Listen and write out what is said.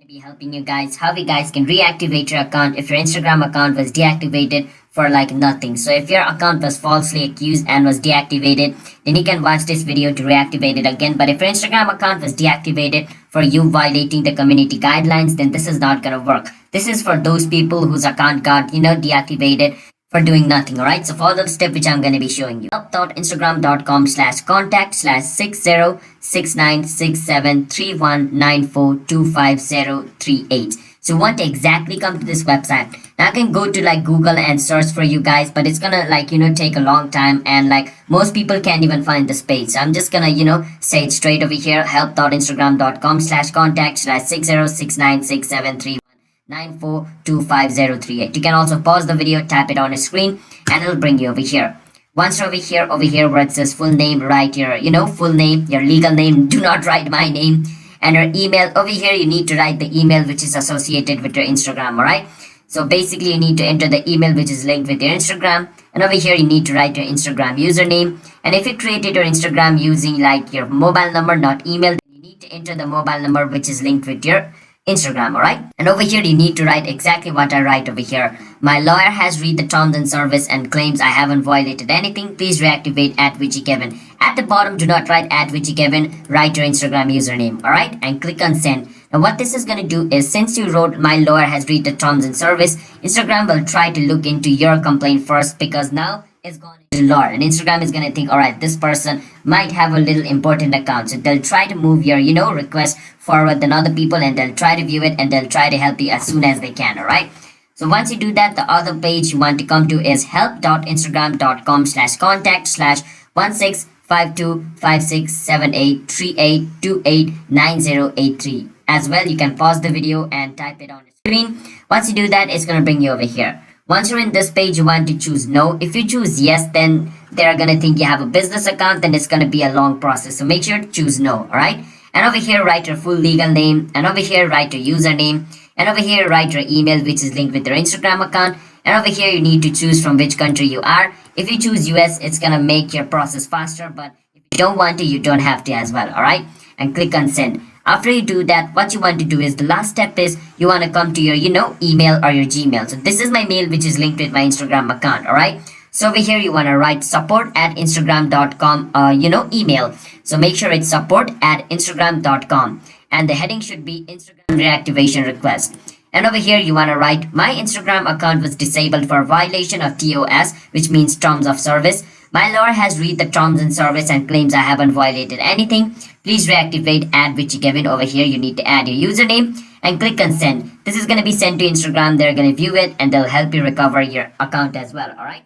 Be helping you guys how you guys can reactivate your account if your Instagram account was deactivated for like nothing. So if your account was falsely accused and was deactivated, then you can watch this video to reactivate it again. But if your Instagram account was deactivated for you violating the community guidelines, then this is not gonna work. This is for those people whose account got deactivated for doing nothing. All right, so follow the step which I'm going to be showing you. help.instagram.com/contact/60696731942538. So you want to exactly come to this website. Now I can go to like Google and search for you guys, but it's gonna take a long time, and like most people can't even find this page. So I'm just gonna say it straight over here: help.instagram.com/contact/60696731 942538. You can also pause the video, tap it on your screen, and it'll bring you over here. Once you're over here where it says full name, write your full name, your legal name. Do not write my name. And your email. Over here you need to write the email which is associated with your Instagram. All right, so basically you need to enter the email which is linked with your Instagram, and over here you need to write your Instagram username. And if you created your Instagram using like your mobile number, not email, then you need to enter the mobile number which is linked with your Instagram. All right, and over here you need to write exactly what I write over here. My lawyer has read the terms and service and claims I haven't violated anything. Please reactivate at @VichiKevin. At the bottom, do not write @VichiKevin. Write your Instagram username. All right, and click on send. Now what this is going to do is, since you wrote my lawyer has read the terms and service, Instagram will try to look into your complaint first, because now it's gone into law, and Instagram is going to think, all right, this person might have a little important account, so they'll try to move your request forward than other people, and they'll try to view it, and they'll try to help you as soon as they can. All right, so once you do that, the other page you want to come to is help.instagram.com/contact/16562567838289083. As well, you can pause the video and type it on the screen. Once you do that, it's going to bring you over here. Once you're in this page, you want to choose no. If you choose yes, then they're going to think you have a business account, then it's going to be a long process. So make sure to choose no. All right, and over here write your full legal name, and over here write your username, and over here write your email which is linked with your Instagram account, and over here you need to choose from which country you are. If you choose US, it's going to make your process faster, but if you don't want to, you don't have to as well. All right, and click on send. After you do that, what you want to do is, the last step is, you want to come to your email or your Gmail. So this is my mail which is linked with my Instagram account. All right, so over here you want to write support@instagram.com email. So make sure it's support@instagram.com, and the heading should be Instagram reactivation request. And over here you want to write, my Instagram account was disabled for violation of TOS, which means terms of service. My lawyer has read the terms and service and claims I haven't violated anything. Please reactivate @VichiKevin. Over here you need to add your username and click on send. This is going to be sent to Instagram. They're going to view it, and they'll help you recover your account as well. All right.